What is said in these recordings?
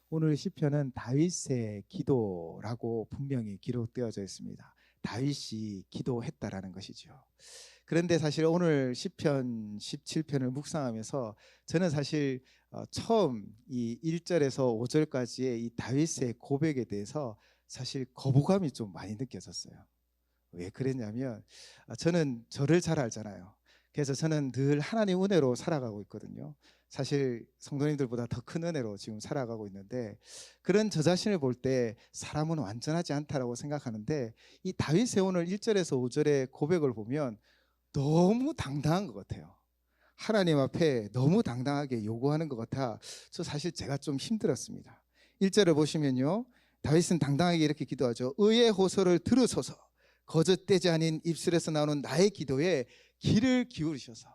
오늘 시편은 다윗의 기도라고 분명히 기록되어져 있습니다. 다윗이 기도했다라는 것이죠. 그런데 사실 오늘 시편 17편을 묵상하면서 저는 사실 처음 이 1절에서 5절까지의 이 다윗의 고백에 대해서 사실 거부감이 좀 많이 느껴졌어요. 왜 그랬냐면 저는 저를 잘 알잖아요. 그래서 저는 늘 하나님 은혜로 살아가고 있거든요. 사실 성도님들보다 더 큰 은혜로 지금 살아가고 있는데, 그런 저 자신을 볼 때 사람은 완전하지 않다라고 생각하는데, 이 다윗의 오늘 1절에서 5절의 고백을 보면 너무 당당한 것 같아요. 하나님 앞에 너무 당당하게 요구하는 것 같아 저 사실 제가 좀 힘들었습니다. 1절을 보시면요, 다윗은 당당하게 이렇게 기도하죠. 의의 호소를 들으소서, 거짓되지 아닌 입술에서 나오는 나의 기도에 귀를 기울이셔서.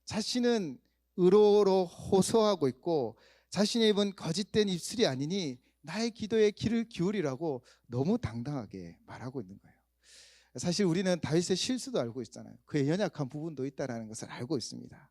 자신은 의로로 호소하고 있고 자신의 입은 거짓된 입술이 아니니 나의 기도에 귀를 기울이라고 너무 당당하게 말하고 있는 거예요. 사실 우리는 다윗의 실수도 알고 있잖아요. 그의 연약한 부분도 있다는 것을 알고 있습니다.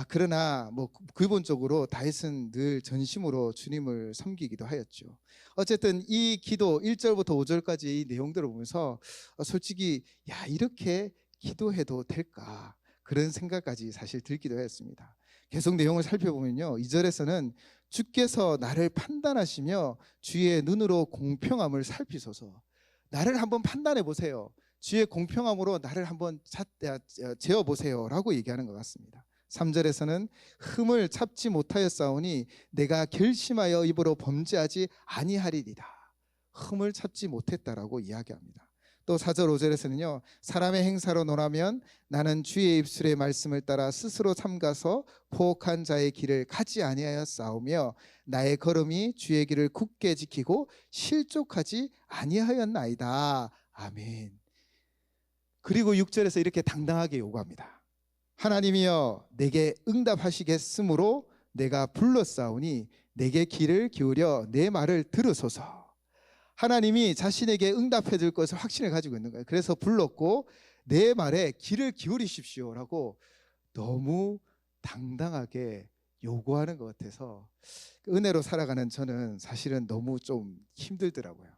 그러나 기본적으로 다윗은 늘 전심으로 주님을 섬기기도 하였죠. 어쨌든 이 기도 1절부터 5절까지 이 내용들을 보면서 솔직히 이렇게 기도해도 될까, 그런 생각까지 사실 들기도 했습니다. 계속 내용을 살펴보면요, 2절에서는 주께서 나를 판단하시며 주의 눈으로 공평함을 살피소서. 나를 한번 판단해 보세요. 주의 공평함으로 나를 한번 재어보세요 라고 얘기하는 것 같습니다. 3절에서는 흠을 참지 못하였사오니 내가 결심하여 입으로 범죄하지 아니하리이다. 흠을 참지 못했다라고 이야기합니다. 또 4절 5절에서는요, 사람의 행사로 논하면 나는 주의 입술의 말씀을 따라 스스로 삼가서 포악한 자의 길을 가지 아니하였사오며 나의 걸음이 주의 길을 굳게 지키고 실족하지 아니하였나이다. 아멘. 그리고 6절에서 이렇게 당당하게 요구합니다. 하나님이여 내게 응답하시겠으므로 내가 불렀사오니 내게 귀를 기울여 내 말을 들으소서. 하나님이 자신에게 응답해 줄 것을 확신을 가지고 있는 거예요. 그래서 불렀고 내 말에 귀를 기울이십시오라고 너무 당당하게 요구하는 것 같아서 은혜로 살아가는 저는 사실은 너무 좀 힘들더라고요.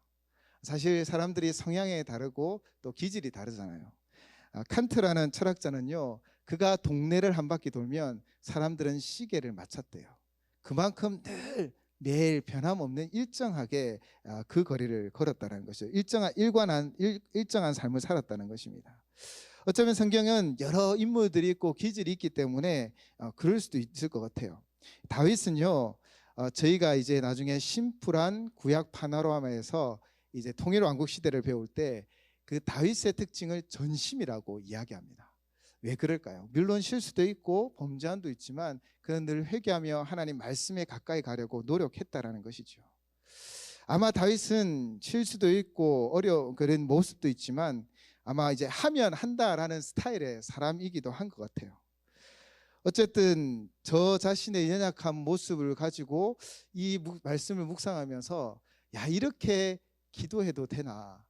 사실 사람들이 성향이 다르고 또 기질이 다르잖아요. 칸트라는 철학자는요, 그가 동네를 한 바퀴 돌면 사람들은 시계를 맞췄대요. 그만큼 늘 매일 변함없는 일정하게 그 거리를 걸었다는 것이죠. 일정한 삶을 살았다는 것입니다. 어쩌면 성경은 여러 인물들이 있고 기질이 있기 때문에 그럴 수도 있을 것 같아요. 다윗은요, 저희가 이제 나중에 심플한 구약 파노라마에서 이제 통일왕국 시대를 배울 때 그 다윗의 특징을 전심이라고 이야기합니다. 왜 그럴까요? 물론 실수도 있고 범죄함도 있지만 그는 늘 회개하며 하나님 말씀에 가까이 가려고 노력했다라는 것이죠. 아마 다윗은 실수도 있고 그런 모습도 있지만 아마 이제 하면 한다라는 스타일의 사람이기도 한 것 같아요. 어쨌든 저 자신의 연약한 모습을 가지고 이 말씀을 묵상하면서 이렇게 기도해도 되나,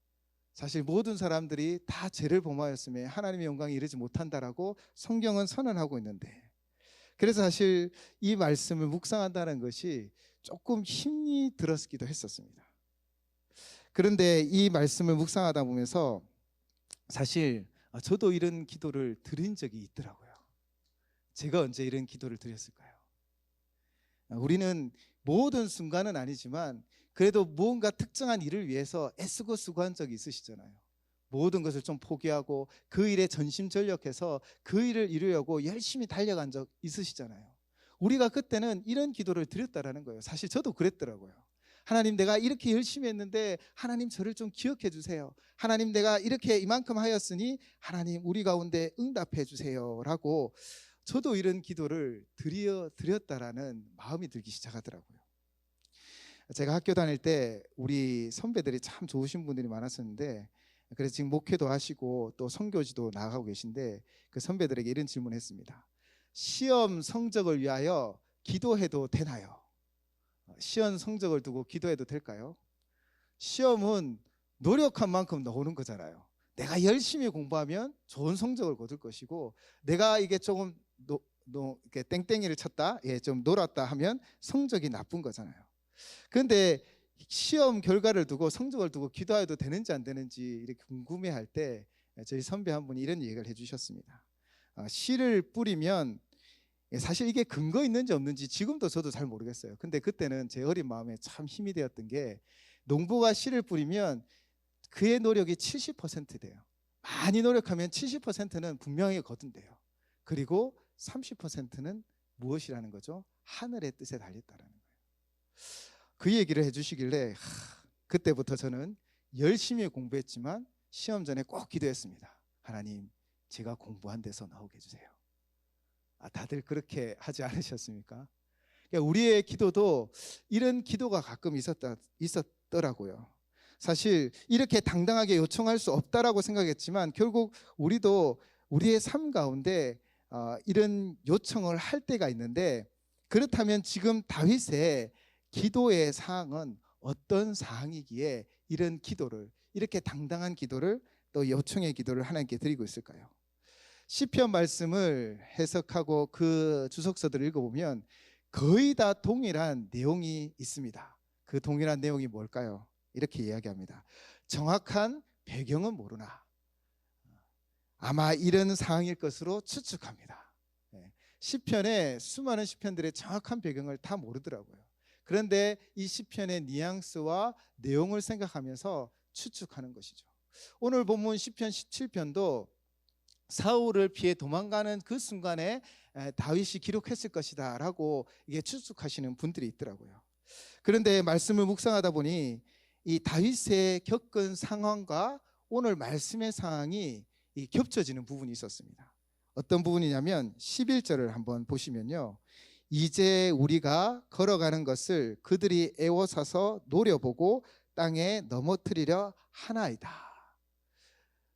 사실 모든 사람들이 다 죄를 범하였음에 하나님의 영광에 이르지 못한다라고 성경은 선언하고 있는데, 그래서 사실 이 말씀을 묵상한다는 것이 조금 힘이 들었기도 했었습니다. 그런데 이 말씀을 묵상하다 보면서 사실 저도 이런 기도를 드린 적이 있더라고요. 제가 언제 이런 기도를 드렸을까요? 우리는 모든 순간은 아니지만 그래도 무언가 특정한 일을 위해서 애쓰고 수고한 적이 있으시잖아요. 모든 것을 좀 포기하고 그 일에 전심전력해서 그 일을 이루려고 열심히 달려간 적 있으시잖아요. 우리가 그때는 이런 기도를 드렸다라는 거예요. 사실 저도 그랬더라고요. 하나님, 내가 이렇게 열심히 했는데 하나님 저를 좀 기억해 주세요. 하나님, 내가 이렇게 이만큼 하였으니 하나님 우리 가운데 응답해 주세요 라고 저도 이런 기도를 드렸다라는 마음이 들기 시작하더라고요. 제가 학교 다닐 때 우리 선배들이 참 좋으신 분들이 많았었는데, 그래서 지금 목회도 하시고 또 선교지도 나가고 계신데 그 선배들에게 이런 질문을 했습니다. 시험 성적을 위하여 기도해도 되나요? 시험 성적을 두고 기도해도 될까요? 시험은 노력한 만큼 나오는 거잖아요. 내가 열심히 공부하면 좋은 성적을 거둘 것이고, 내가 이게 조금 이렇게 땡땡이를 쳤다, 좀 놀았다 하면 성적이 나쁜 거잖아요. 그런데 시험 결과를 두고 성적을 두고 기도해도 되는지 안 되는지 이렇게 궁금해할 때 저희 선배 한 분이 이런 얘기를 해주셨습니다. 씨를 뿌리면 사실 이게 근거 있는지 없는지 지금도 저도 잘 모르겠어요. 근데 그때는 제 어린 마음에 참 힘이 되었던 게, 농부가 씨를 뿌리면 그의 노력이 70% 돼요. 많이 노력하면 70%는 분명히 거둔대요. 그리고 30%는 무엇이라는 거죠? 하늘의 뜻에 달렸다라는 거예요. 그 얘기를 해주시길래 그때부터 저는 열심히 공부했지만 시험 전에 꼭 기도했습니다. 하나님, 제가 공부한 데서 나오게 해주세요. 다들 그렇게 하지 않으셨습니까? 그러니까 우리의 기도도 이런 기도가 가끔 있었더라고요. 사실 이렇게 당당하게 요청할 수 없다라고 생각했지만 결국 우리도 우리의 삶 가운데 이런 요청을 할 때가 있는데, 그렇다면 지금 다윗의 기도의 사항은 어떤 사항이기에 이런 기도를, 이렇게 당당한 기도를, 또 요청의 기도를 하나님께 드리고 있을까요? 시편 말씀을 해석하고 그 주석서들을 읽어보면 거의 다 동일한 내용이 있습니다. 그 동일한 내용이 뭘까요? 이렇게 이야기합니다. 정확한 배경은 모르나 아마 이런 상황일 것으로 추측합니다. 시편의 수많은 시편들의 정확한 배경을 다 모르더라고요. 그런데 이 시편의 뉘앙스와 내용을 생각하면서 추측하는 것이죠. 오늘 본문 시편 17편도 사울을 피해 도망가는 그 순간에 다윗이 기록했을 것이다 라고 이게 추측하시는 분들이 있더라고요. 그런데 말씀을 묵상하다 보니 이 다윗의 겪은 상황과 오늘 말씀의 상황이 겹쳐지는 부분이 있었습니다. 어떤 부분이냐면 11절을 한번 보시면요, 이제 우리가 걸어가는 것을 그들이 애워사서 노려보고 땅에 넘어뜨리려 하나이다.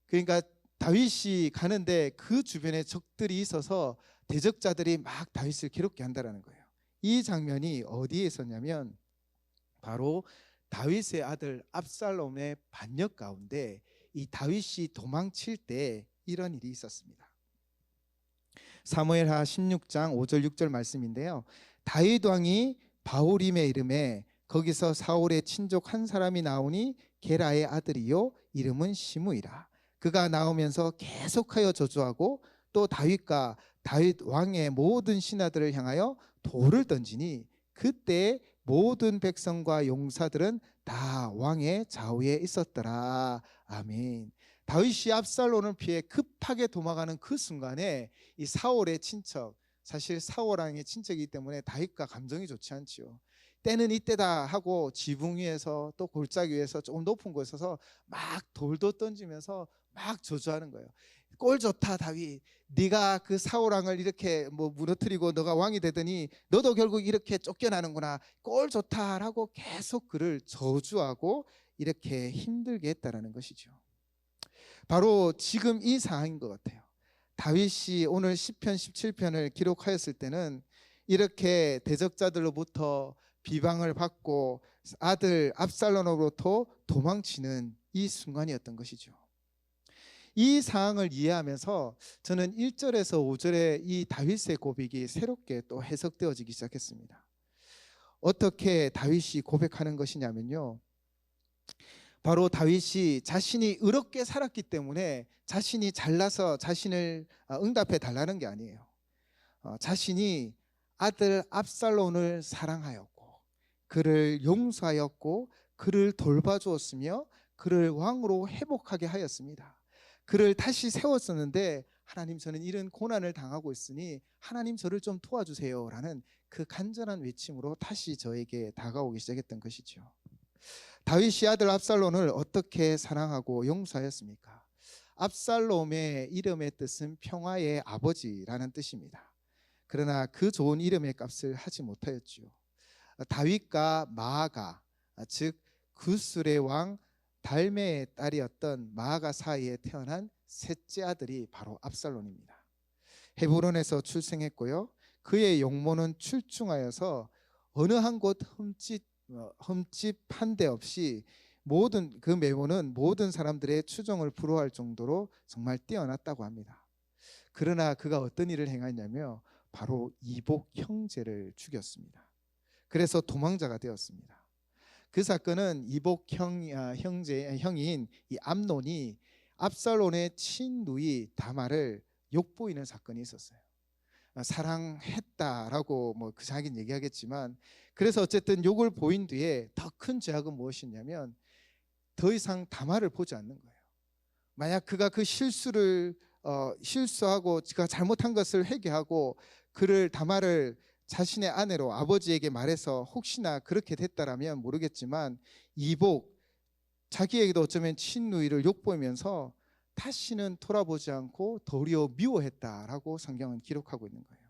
그러니까 다윗이 가는데 그 주변에 적들이 있어서 대적자들이 막 다윗을 괴롭게 한다는 거예요. 이 장면이 어디에 있었냐면 바로 다윗의 아들 압살롬의 반역 가운데 이 다윗이 도망칠 때 이런 일이 있었습니다. 사무엘하 16장 5절 6절 말씀인데요, 다윗 왕이 바후림의 이름에 거기서 사울의 친족 한 사람이 나오니 게라의 아들이요 이름은 시므이라. 그가 나오면서 계속하여 저주하고 또 다윗과 다윗 왕의 모든 신하들을 향하여 돌을 던지니 그때 모든 백성과 용사들은 다 왕의 좌우에 있었더라. 아멘. 다윗이 압살롬을 피해 급하게 도망가는 그 순간에 이 사울의 친척, 사실 사울 왕의 친척이기 때문에 다윗과 감정이 좋지 않지요. 때는 이때다 하고 지붕 위에서 또 골짜기 위에서 조금 높은 곳에서 막 돌도 던지면서 막 저주하는 거예요. 꼴 좋다 다윗, 네가 그 사울 왕을 이렇게 무너뜨리고 너가 왕이 되더니 너도 결국 이렇게 쫓겨나는구나, 꼴 좋다라고 계속 그를 저주하고 이렇게 힘들게 했다라는 것이죠. 바로 지금 이 상황인 것 같아요. 다윗이 오늘 시편 17편을 기록하였을 때는 이렇게 대적자들로부터 비방을 받고 아들 압살롬으로부터 도망치는 이 순간이었던 것이죠. 이 상황을 이해하면서 저는 1절에서 5절의 이 다윗의 고백이 새롭게 또 해석되어지기 시작했습니다. 어떻게 다윗이 고백하는 것이냐면요, 바로 다윗이 자신이 의롭게 살았기 때문에 자신이 잘나서 자신을 응답해 달라는 게 아니에요. 자신이 아들 압살롬을 사랑하였고 그를 용서하였고 그를 돌봐주었으며 그를 왕으로 회복하게 하였습니다. 그를 다시 세웠었는데 하나님, 저는 이런 고난을 당하고 있으니 하나님 저를 좀 도와주세요 라는 그 간절한 외침으로 다시 저에게 다가오기 시작했던 것이죠. 다윗이 아들 압살롬을 어떻게 사랑하고 용서하였습니까? 압살롬의 이름의 뜻은 평화의 아버지라는 뜻입니다. 그러나 그 좋은 이름의 값을 하지 못하였지요. 다윗과 마아가, 즉 구술의 왕 달메의 딸이었던 마아가 사이에 태어난 셋째 아들이 바로 압살롬입니다. 헤브론에서 출생했고요, 그의 용모는 출중하여서 어느 한 곳 흠집 한 데 없이 모든 그 메모는 모든 사람들의 추종을 부러워할 정도로 정말 뛰어났다고 합니다. 그러나 그가 어떤 일을 행했냐면 바로 이복 형제를 죽였습니다. 그래서 도망자가 되었습니다. 그 사건은 이복 형인 이 암논이 압살롬의 친누이 다말을 욕보이는 사건이 있었어요. 사랑했다라고 뭐 그 자기는 얘기하겠지만, 그래서 어쨌든 욕을 보인 뒤에 더 큰 죄악은 무엇이냐면 더 이상 다말을 보지 않는 거예요. 만약 그가 그 실수하고 그가 잘못한 것을 회개하고 그를 다말을 자신의 아내로 아버지에게 말해서 혹시나 그렇게 됐다라면 모르겠지만, 이복 자기에게도 어쩌면 친누이를 욕보이면서 다시는 돌아보지 않고 도리어 미워했다라고 성경은 기록하고 있는 거예요.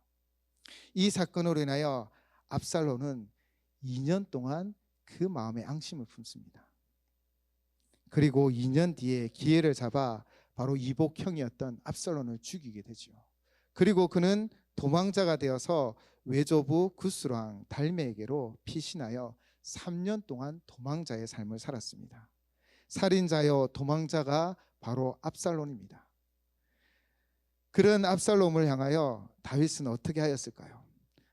이 사건으로 인하여 압살롬은 2년 동안 그 마음에 앙심을 품습니다. 그리고 2년 뒤에 기회를 잡아 바로 이복 형이었던 압살롬을 죽이게 되죠. 그리고 그는 도망자가 되어서 외조부 구스왕 달메에게로 피신하여 3년 동안 도망자의 삶을 살았습니다. 살인자여 도망자가 바로 압살롬입니다. 그런 압살롬을 향하여 다윗은 어떻게 하였을까요?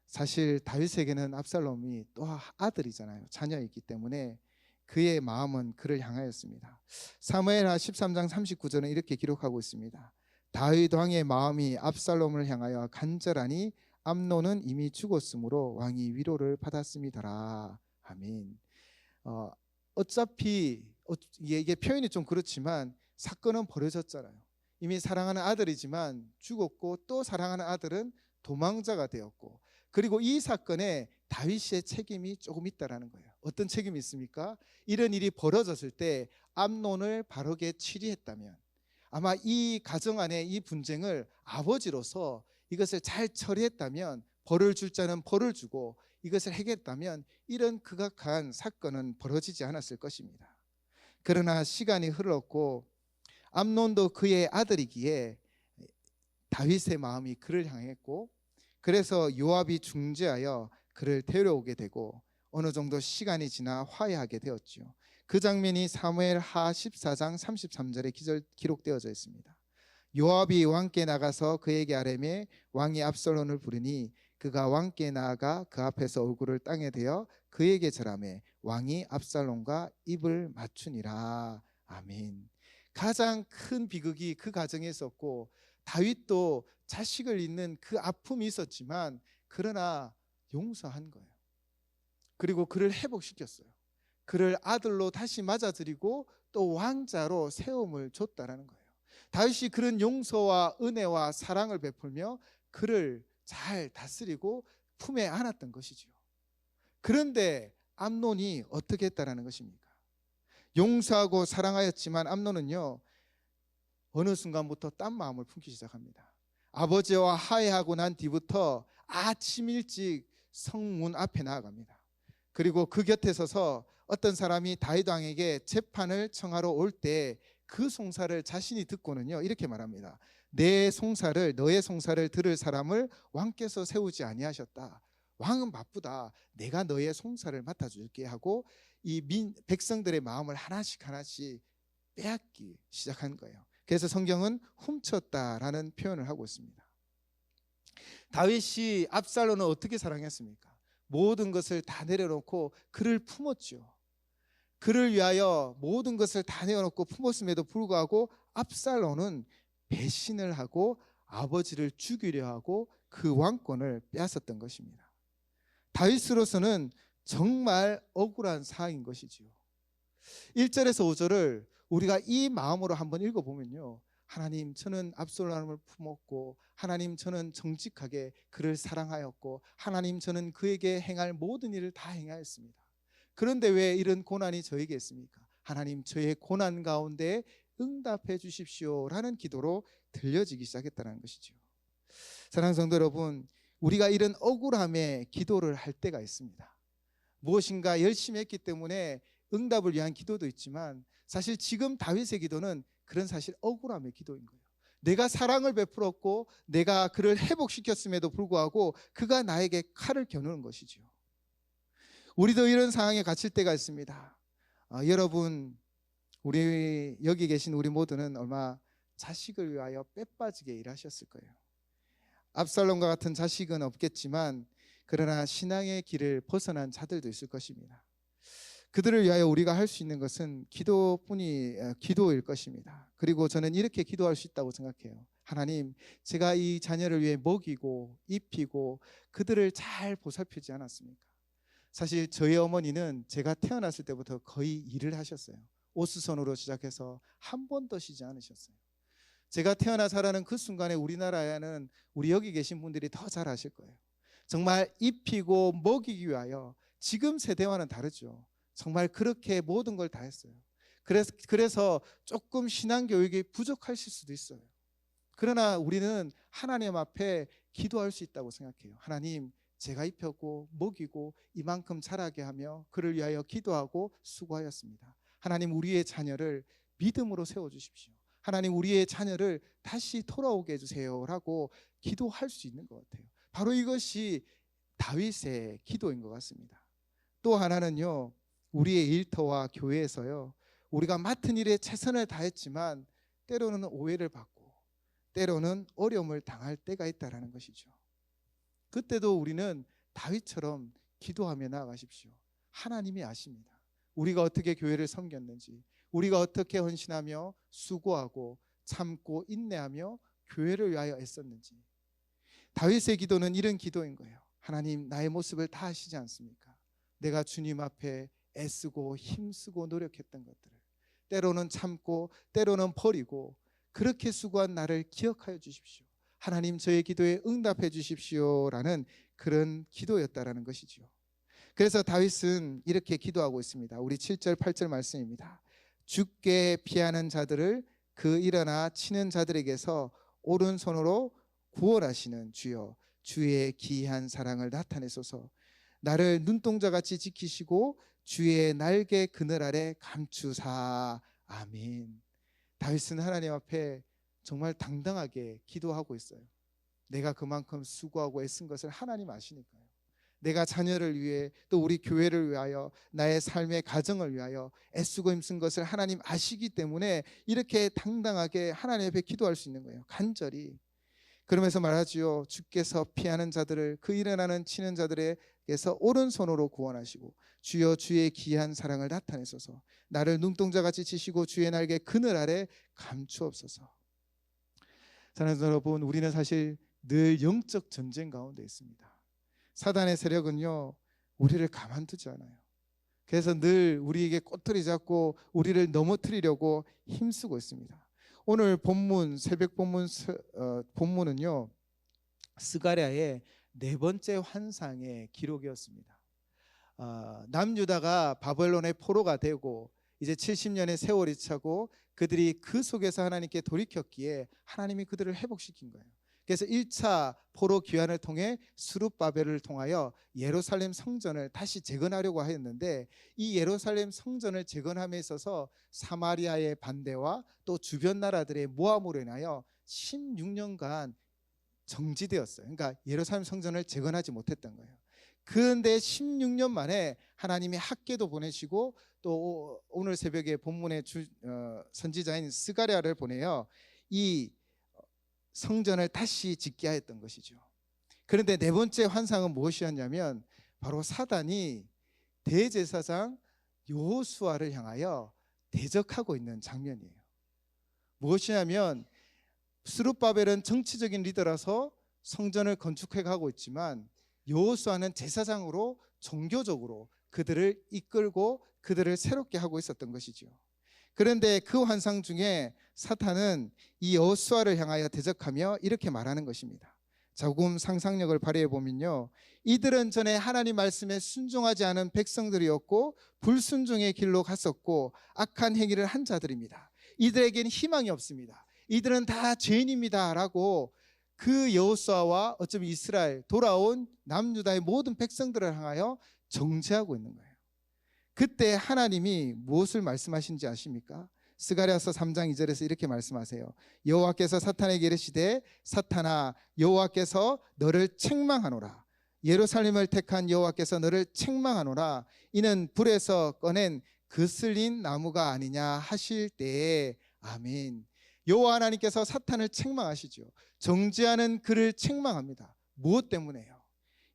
사실 다윗에게는 압살롬이 또 아들이잖아요. 자녀이기 때문에 그의 마음은 그를 향하였습니다. 사무엘하 13장 39절은 이렇게 기록하고 있습니다. 다윗 왕의 마음이 압살롬을 향하여 간절하니 암논은 이미 죽었으므로 왕이 위로를 받았음이더라. 아멘. 어차피 이게 표현이 좀 그렇지만 사건은 벌어졌잖아요. 이미 사랑하는 아들이지만 죽었고, 또 사랑하는 아들은 도망자가 되었고, 그리고 이 사건에 다윗의 책임이 조금 있다라는 거예요. 어떤 책임이 있습니까? 이런 일이 벌어졌을 때 암논을 바르게 치리했다면, 아마 이 가정 안에 이 분쟁을 아버지로서 이것을 잘 처리했다면, 벌을 줄 자는 벌을 주고 이것을 해결했다면 이런 극악한 사건은 벌어지지 않았을 것입니다. 그러나 시간이 흘렀고 암논도 그의 아들이기에 다윗의 마음이 그를 향했고, 그래서 요압이 중재하여 그를 데려오게 되고 어느 정도 시간이 지나 화해하게 되었죠. 그 장면이 사무엘하 14장 33절에 기록되어져 있습니다. 요압이 왕께 나가서 그에게 아뢰매 왕이 압살롬을 부르니 그가 왕께 나아가 그 앞에서 얼굴을 땅에 대어 그에게 절하매 왕이 압살롬과 입을 맞추니라. 아멘. 가장 큰 비극이 그 가정에 있었고, 다윗도 자식을 잃는 그 아픔이 있었지만 그러나 용서한 거예요. 그리고 그를 회복시켰어요. 그를 아들로 다시 맞아들이고 또 왕자로 세움을 줬다라는 거예요. 다윗이 그런 용서와 은혜와 사랑을 베풀며 그를 잘 다스리고 품에 안았던 것이죠. 그런데 암논이 어떻게 했다라는 것입니까? 용서하고 사랑하였지만 암논은요, 어느 순간부터 딴 마음을 품기 시작합니다. 아버지와 화해하고 난 뒤부터 아침 일찍 성문 앞에 나아갑니다. 그리고 그 곁에 서서 어떤 사람이 다윗 왕에게 재판을 청하러 올 때 그 송사를 자신이 듣고는요 이렇게 말합니다. 너의 송사를 들을 사람을 왕께서 세우지 아니하셨다. 왕은 바쁘다. 내가 너의 송사를 맡아줄게 하고 이 백성들의 마음을 하나씩 빼앗기 시작한 거예요. 그래서 성경은 훔쳤다라는 표현을 하고 있습니다. 다윗이 압살롬을 어떻게 사랑했습니까? 모든 것을 다 내려놓고 그를 품었죠. 그를 위하여 모든 것을 다 내어놓고 품었음에도 불구하고 압살롬은 배신을 하고 아버지를 죽이려 하고 그 왕권을 빼앗았던 것입니다. 다윗으로서는 정말 억울한 사항인 것이지요. 1절에서 5절을 우리가 이 마음으로 한번 읽어보면요, 하나님, 저는 압살롬을 품었고, 하나님, 저는 정직하게 그를 사랑하였고, 하나님, 저는 그에게 행할 모든 일을 다 행하였습니다. 그런데 왜 이런 고난이 저에게 있습니까? 하나님, 저의 고난 가운데 응답해 주십시오 라는 기도로 들려지기 시작했다는 것이죠. 사랑하는 성도 여러분, 우리가 이런 억울함에 기도를 할 때가 있습니다. 무엇인가 열심히 했기 때문에 응답을 위한 기도도 있지만, 사실 지금 다윗의 기도는 그런 사실 억울함의 기도인 거예요. 내가 사랑을 베풀었고 내가 그를 회복시켰음에도 불구하고 그가 나에게 칼을 겨누는 것이죠. 우리도 이런 상황에 갇힐 때가 있습니다. 여러분, 우리 여기 계신 우리 모두는 얼마 자식을 위하여 빼빠지게 일하셨을 거예요. 압살롬과 같은 자식은 없겠지만 그러나 신앙의 길을 벗어난 자들도 있을 것입니다. 그들을 위하여 우리가 할 수 있는 것은 기도일 것입니다. 그리고 저는 이렇게 기도할 수 있다고 생각해요. 하나님, 제가 이 자녀를 위해 먹이고 입히고 그들을 잘 보살피지 않았습니까? 사실 저희 어머니는 제가 태어났을 때부터 거의 일을 하셨어요. 오수선으로 시작해서 한 번도 쉬지 않으셨어요. 제가 태어나 자라는 그 순간에 우리나라에는 우리 여기 계신 분들이 더 잘 아실 거예요. 정말 입히고 먹이기 위하여, 지금 세대와는 다르죠. 정말 그렇게 모든 걸 다 했어요. 그래서 조금 신앙교육이 부족하실 수도 있어요. 그러나 우리는 하나님 앞에 기도할 수 있다고 생각해요. 하나님, 제가 입혔고 먹이고 이만큼 자라게 하며 그를 위하여 기도하고 수고하였습니다. 하나님, 우리의 자녀를 믿음으로 세워주십시오. 하나님, 우리의 자녀를 다시 돌아오게 해주세요 라고 기도할 수 있는 것 같아요. 바로 이것이 다윗의 기도인 것 같습니다. 또 하나는요, 우리의 일터와 교회에서요, 우리가 맡은 일에 최선을 다했지만 때로는 오해를 받고 때로는 어려움을 당할 때가 있다는 것이죠. 그때도 우리는 다윗처럼 기도하며 나아가십시오. 하나님이 아십니다. 우리가 어떻게 교회를 섬겼는지, 우리가 어떻게 헌신하며 수고하고 참고 인내하며 교회를 위하여 애썼는지. 다윗의 기도는 이런 기도인 거예요. 하나님, 나의 모습을 다 아시지 않습니까? 내가 주님 앞에 애쓰고 힘쓰고 노력했던 것들을, 때로는 참고 때로는 버리고 그렇게 수고한 나를 기억하여 주십시오. 하나님, 저의 기도에 응답해 주십시오라는 그런 기도였다라는 것이죠. 그래서 다윗은 이렇게 기도하고 있습니다. 우리 7절 8절 말씀입니다. 주께 피하는 자들을 그 일어나 치는 자들에게서 오른손으로 구원하시는 주여, 주의 기이한 사랑을 나타내소서. 나를 눈동자같이 지키시고 주의 날개 그늘 아래 감추사. 아멘. 다윗은 하나님 앞에 정말 당당하게 기도하고 있어요. 내가 그만큼 수고하고 애쓴 것을 하나님 아시니까요. 내가 자녀를 위해, 또 우리 교회를 위하여, 나의 삶의 가정을 위하여 애쓰고 힘쓴 것을 하나님 아시기 때문에 이렇게 당당하게 하나님 앞에 기도할 수 있는 거예요. 간절히. 그러면서 말하지요. 주께서 피하는 자들을 그 일어나는 치는 자들에게서 오른손으로 구원하시고 주여, 주의 기이한 사랑을 나타내소서. 나를 눈동자같이 치시고 주의 날개 그늘 아래 감추옵소서. 사랑하는 여러분, 우리는 사실 늘 영적 전쟁 가운데 있습니다. 사단의 세력은요, 우리를 가만두지 않아요. 그래서 늘 우리에게 꼬투리 잡고 우리를 넘어뜨리려고 힘쓰고 있습니다. 오늘 본문, 새벽 본문, 본문은요, 스가랴의 네 번째 환상의 기록이었습니다. 남유다가 바벨론의 포로가 되고 이제 70년의 세월이 차고 그들이 그 속에서 하나님께 돌이켰기에 하나님이 그들을 회복시킨 거예요. 그래서 1차 포로 귀환을 통해 스룹바벨을 통하여 예루살렘 성전을 다시 재건하려고 하였는데, 이 예루살렘 성전을 재건함에 있어서 사마리아의 반대와 또 주변 나라들의 모함으로 인하여 16년간 정지되었어요. 그러니까 예루살렘 성전을 재건하지 못했던 거예요. 그런데 16년 만에 하나님이 학궤도 보내시고 또 오늘 새벽에 본문의 선지자인 스가랴를 보내요. 이 성전을 다시 짓게 하였던 것이죠. 그런데 네 번째 환상은 무엇이었냐면 바로 사단이 대제사장 여호수아를 향하여 대적하고 있는 장면이에요. 무엇이냐면 스룹바벨은 정치적인 리더라서 성전을 건축해 가고 있지만 여호수아는 제사장으로 종교적으로 그들을 이끌고 그들을 새롭게 하고 있었던 것이죠. 그런데 그 환상 중에 사탄은 이 여호수아를 향하여 대적하며 이렇게 말하는 것입니다. 조금 상상력을 발휘해 보면요, 이들은 전에 하나님 말씀에 순종하지 않은 백성들이었고 불순종의 길로 갔었고 악한 행위를 한 자들입니다. 이들에게는 희망이 없습니다. 이들은 다 죄인입니다 라고 그 여호수아와 어쩌면 이스라엘 돌아온 남유다의 모든 백성들을 향하여 정죄하고 있는 거예요. 그때 하나님이 무엇을 말씀하신지 아십니까? 스가랴서 3장 2절에서 이렇게 말씀하세요. 여호와께서 사탄에게 이르시되 사탄아, 여호와께서 너를 책망하노라. 예루살렘을 택한 여호와께서 너를 책망하노라. 이는 불에서 꺼낸 그슬린 나무가 아니냐 하실 때에. 아멘. 여호와 하나님께서 사탄을 책망하시죠. 정죄하는 그를 책망합니다. 무엇 때문에요?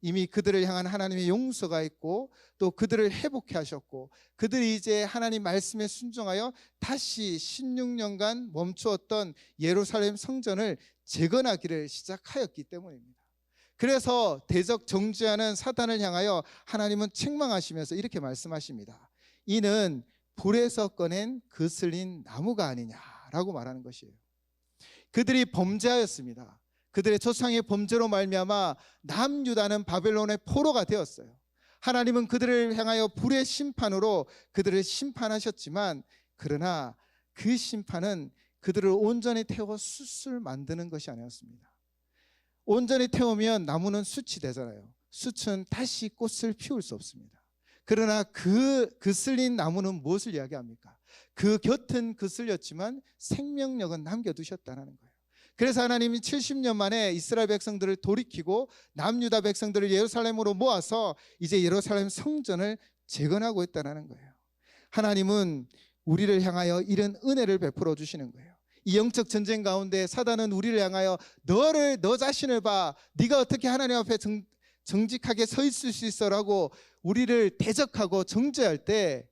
이미 그들을 향한 하나님의 용서가 있고 또 그들을 회복해 하셨고 그들이 이제 하나님 말씀에 순종하여 다시 16년간 멈추었던 예루살렘 성전을 재건하기를 시작하였기 때문입니다. 그래서 대적 정죄하는 사단을 향하여 하나님은 책망하시면서 이렇게 말씀하십니다. 이는 불에서 꺼낸 거슬린 나무가 아니냐라고 말하는 것이에요. 그들이 범죄하였습니다. 그들의 조상의 범죄로 말미암아 남유다는 바벨론의 포로가 되었어요. 하나님은 그들을 향하여 불의 심판으로 그들을 심판하셨지만 그러나 그 심판은 그들을 온전히 태워 숯을 만드는 것이 아니었습니다. 온전히 태우면 나무는 숯이 되잖아요. 숯은 다시 꽃을 피울 수 없습니다. 그러나 그 거슬린 나무는 무엇을 이야기합니까? 그 곁은 거슬렸지만 생명력은 남겨두셨다는 거예요. 그래서 하나님이 70년 만에 이스라엘 백성들을 돌이키고 남유다 백성들을 예루살렘으로 모아서 이제 예루살렘 성전을 재건하고 있다는 거예요. 하나님은 우리를 향하여 이런 은혜를 베풀어 주시는 거예요. 이 영적 전쟁 가운데 사단은 우리를 향하여 너 자신을 봐, 네가 어떻게 하나님 앞에 정직하게 서 있을 수 있어라고 우리를 대적하고 정죄할 때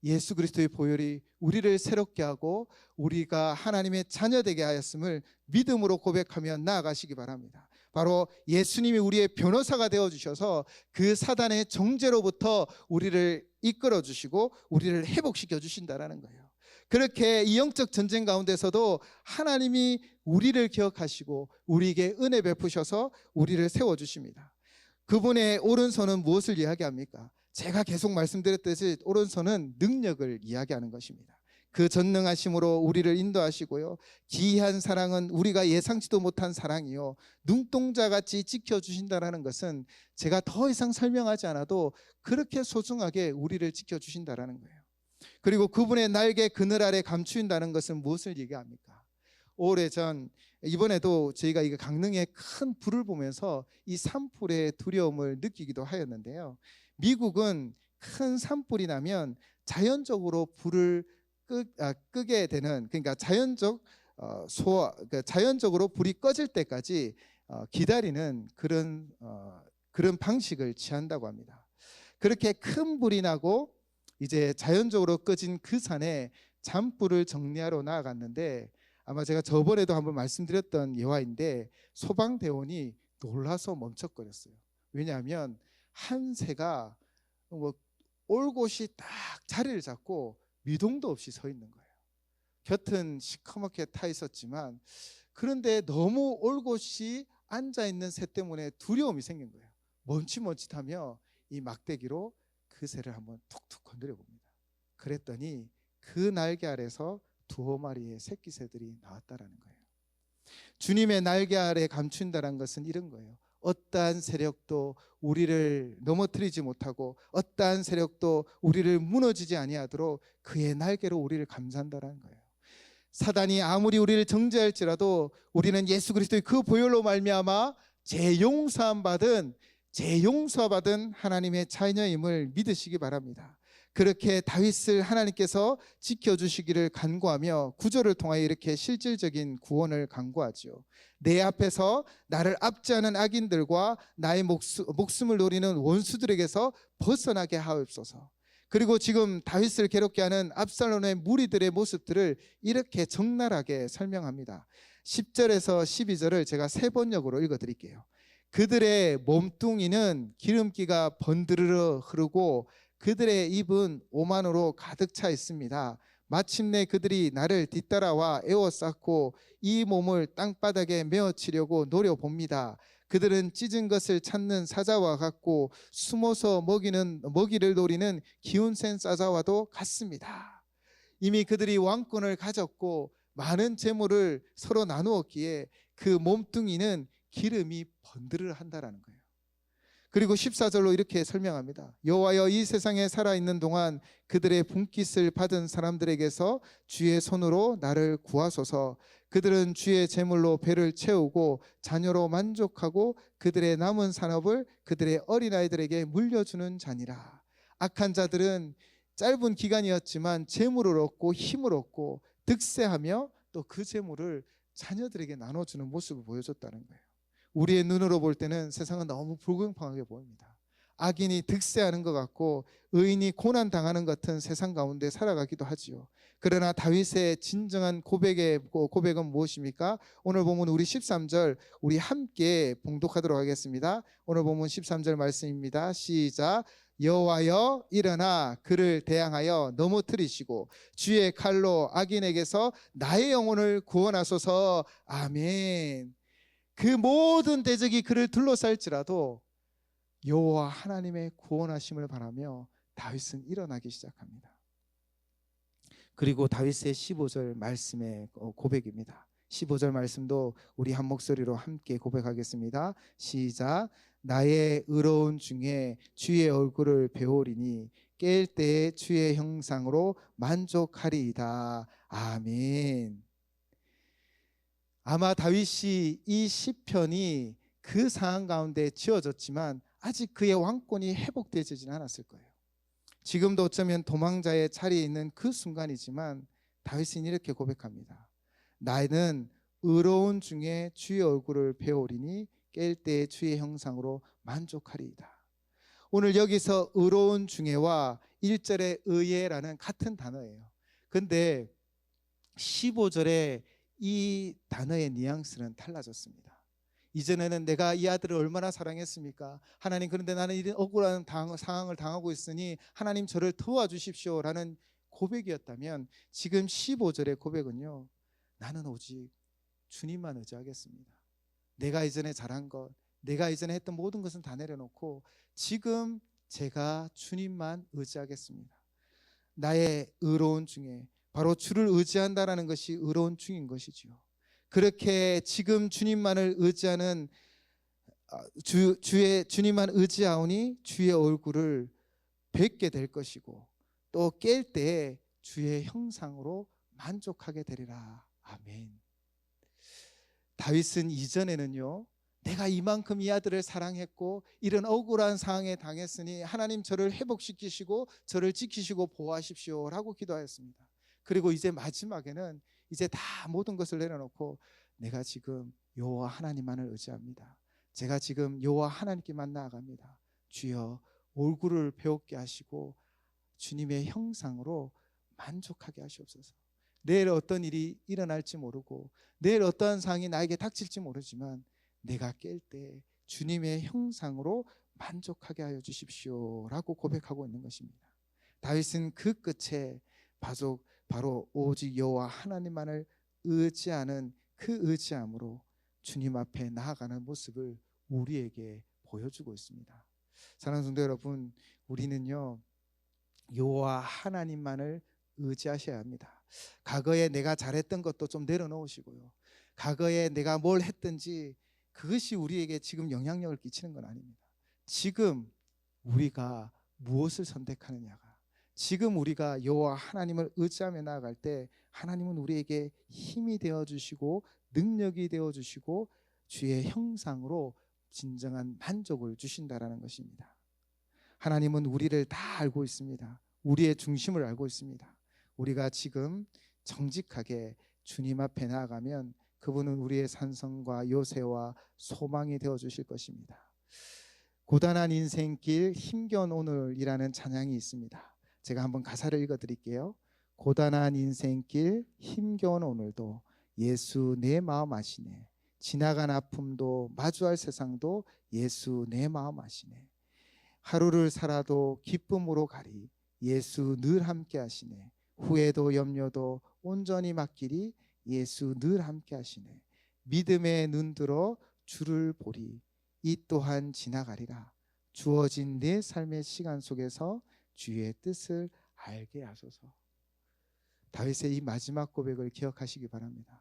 예수 그리스도의 보혈이 우리를 새롭게 하고 우리가 하나님의 자녀되게 하였음을 믿음으로 고백하며 나아가시기 바랍니다. 바로 예수님이 우리의 변호사가 되어주셔서 그 사단의 정죄로부터 우리를 이끌어 주시고 우리를 회복시켜 주신다는 거예요. 그렇게 이 영적 전쟁 가운데서도 하나님이 우리를 기억하시고 우리에게 은혜 베푸셔서 우리를 세워주십니다. 그분의 오른손은 무엇을 이야기합니까? 제가 계속 말씀드렸듯이 오른손은 능력을 이야기하는 것입니다. 그 전능하심으로 우리를 인도하시고요, 기이한 사랑은 우리가 예상치도 못한 사랑이요, 눈동자같이 지켜주신다는 것은 제가 더 이상 설명하지 않아도 그렇게 소중하게 우리를 지켜주신다는 거예요. 그리고 그분의 날개 그늘 아래 감추인다는 것은 무엇을 얘기합니까? 오래전 이번에도 저희가 이 강릉의 큰 불을 보면서 이 산불의 두려움을 느끼기도 하였는데요, 미국은 큰 산불이 나면 자연적으로 불을 끄게 되는, 그러니까 자연적으로 불이 꺼질 때까지 기다리는 그런 방식을 취한다고 합니다. 그렇게 큰 불이 나고 이제 자연적으로 꺼진 그 산에 잔불을 정리하러 나아갔는데, 아마 제가 저번에도 한번 말씀드렸던 예화인데 소방대원이 놀라서 멈췄거렸어요. 왜냐하면 한 새가 올 곳이 딱 자리를 잡고 미동도 없이 서 있는 거예요. 곁은 시커멓게 타 있었지만 그런데 너무 올 곳이 앉아 있는 새 때문에 두려움이 생긴 거예요. 멈칫멈칫하며 이 막대기로 그 새를 한번 툭툭 건드려 봅니다. 그랬더니 그 날개 아래서 2마리의 새끼 새들이 나왔다라는 거예요. 주님의 날개 아래 감춘다는 것은 이런 거예요. 어떠한 세력도 우리를 넘어뜨리지 못하고 어떠한 세력도 우리를 무너지지 아니하도록 그의 날개로 우리를 감싼다는 거예요. 사단이 아무리 우리를 정죄할지라도 우리는 예수 그리스도의 그 보혈로 말미암아 재용서받은 하나님의 자녀임을 믿으시기 바랍니다. 그렇게 다윗을 하나님께서 지켜주시기를 간구하며 구절을 통하여 이렇게 실질적인 구원을 간구하죠. 내 앞에서 나를 압제하는 악인들과 나의 목숨을 노리는 원수들에게서 벗어나게 하옵소서. 그리고 지금 다윗을 괴롭게 하는 압살롬의 무리들의 모습들을 이렇게 적나라하게 설명합니다. 10절에서 12절을 제가 3번역으로 읽어드릴게요. 그들의 몸뚱이는 기름기가 번드르르 흐르고 그들의 입은 오만으로 가득 차 있습니다. 마침내 그들이 나를 뒤따라와 에워쌌고 이 몸을 땅바닥에 메어치려고 노려봅니다. 그들은 찢은 것을 찾는 사자와 같고 숨어서 먹이를 노리는 기운센 사자와도 같습니다. 이미 그들이 왕권을 가졌고 많은 재물을 서로 나누었기에 그 몸뚱이는 기름이 번드르르 한다라는 거예요. 그리고 14절로 이렇게 설명합니다. 여호와여, 이 세상에 살아있는 동안 그들의 분깃을 받은 사람들에게서 주의 손으로 나를 구하소서. 그들은 주의 재물로 배를 채우고 자녀로 만족하고 그들의 남은 산업을 그들의 어린아이들에게 물려주는 자니라. 악한 자들은 짧은 기간이었지만 재물을 얻고 힘을 얻고 득세하며 또 그 재물을 자녀들에게 나눠주는 모습을 보여줬다는 거예요. 우리의 눈으로 볼 때는 세상은 너무 불공평하게 보입니다. 악인이 득세하는 것 같고 의인이 고난 당하는 것 같은 세상 가운데 살아가기도 하지요. 그러나 다윗의 진정한 고백은 무엇입니까? 오늘 보면 우리 13절 우리 함께 봉독하도록 하겠습니다. 오늘 보면 13절 말씀입니다. 시작. 여호와여 일어나 그를 대항하여 넘어뜨리시고 주의 칼로 악인에게서 나의 영혼을 구원하소서. 아멘. 그 모든 대적이 그를 둘러쌀지라도 여호와 하나님의 구원하심을 바라며 다윗은 일어나기 시작합니다. 그리고 다윗의 15절 말씀의 고백입니다. 15절 말씀도 우리 한 목소리로 함께 고백하겠습니다. 시작. 나의 의로운 중에 주의 얼굴을 배우리니 깰 때에 주의 형상으로 만족하리이다. 아멘. 아마 다윗이 이 시편이 그 상황 가운데 지어졌지만 아직 그의 왕권이 회복되지는 않았을 거예요. 지금도 어쩌면 도망자의 자리에 있는 그 순간이지만 다윗은 이렇게 고백합니다. 나는 의로운 중에 주의 얼굴을 배우리니 깰 때에 주의 형상으로 만족하리이다. 오늘 여기서 의로운 중에와 1절의 의에라는 같은 단어예요. 근데 15절에 이 단어의 뉘앙스는 달라졌습니다. 이전에는 내가 이 아들을 얼마나 사랑했습니까? 하나님, 그런데 나는 이런 억울한 상황을 당하고 있으니 하나님 저를 도와주십시오 라는 고백이었다면 지금 15절의 고백은요, 나는 오직 주님만 의지하겠습니다. 내가 이전에 잘한 것, 내가 이전에 했던 모든 것은 다 내려놓고 지금 제가 주님만 의지하겠습니다. 나의 의로운 중에 바로 주를 의지한다라는 것이 의로운 중인 것이지요. 그렇게 지금 주님만을 의지하는 주님만 의지하오니 주의 얼굴을 뵙게 될 것이고 또 깰 때에 주의 형상으로 만족하게 되리라. 아멘. 다윗은 이전에는요, 내가 이만큼 이 아들을 사랑했고 이런 억울한 상황에 당했으니 하나님 저를 회복시키시고 저를 지키시고 보호하십시오 라고 기도하였습니다. 그리고 이제 마지막에는 이제 다 모든 것을 내려놓고 내가 지금 여호와 하나님만을 의지합니다. 제가 지금 여호와 하나님께만 나아갑니다. 주여 얼굴을 배우게 하시고 주님의 형상으로 만족하게 하시옵소서. 내일 어떤 일이 일어날지 모르고 내일 어떠한 상황이 나에게 닥칠지 모르지만 내가 깰 때 주님의 형상으로 만족하게 하여 주십시오 라고 고백하고 있는 것입니다. 다윗은 그 끝에 바로 오직 여호와 하나님만을 의지하는 그 의지함으로 주님 앞에 나아가는 모습을 우리에게 보여주고 있습니다. 사랑하는 성도 여러분, 우리는요 여호와 하나님만을 의지하셔야 합니다. 과거에 내가 잘했던 것도 좀 내려놓으시고요, 과거에 내가 뭘 했든지 그것이 우리에게 지금 영향력을 끼치는 건 아닙니다. 지금 우리가 무엇을 선택하느냐가, 지금 우리가 여호와 하나님을 의지하며 나아갈 때 하나님은 우리에게 힘이 되어주시고 능력이 되어주시고 주의 형상으로 진정한 만족을 주신다라는 것입니다. 하나님은 우리를 다 알고 있습니다. 우리의 중심을 알고 있습니다. 우리가 지금 정직하게 주님 앞에 나아가면 그분은 우리의 산성과 요새와 소망이 되어주실 것입니다. 고단한 인생길 힘겨운 오늘이라는 찬양이 있습니다. 제가 한번 가사를 읽어드릴게요. 고단한 인생길 힘겨운 오늘도 예수 내 마음 아시네. 지나간 아픔도 마주할 세상도 예수 내 마음 아시네. 하루를 살아도 기쁨으로 가리 예수 늘 함께 하시네. 후회도 염려도 온전히 맡기리 예수 늘 함께 하시네. 믿음에 눈들어 주를 보리 이 또한 지나가리라. 주어진 내 삶의 시간 속에서 주의 뜻을 알게 하소서. 다윗의 이 마지막 고백을 기억하시기 바랍니다.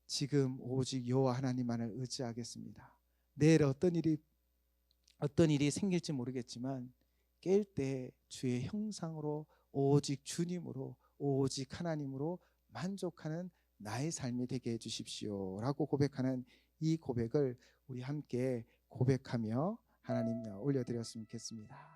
지금 오직 여호와 하나님만을 의지하겠습니다. 내일 어떤 일이 생길지 모르겠지만 깰 때 주의 형상으로 오직 주님으로 오직 하나님으로 만족하는 나의 삶이 되게 해주십시오 라고 고백하는 이 고백을 우리 함께 고백하며 하나님 올려드렸으면 좋겠습니다.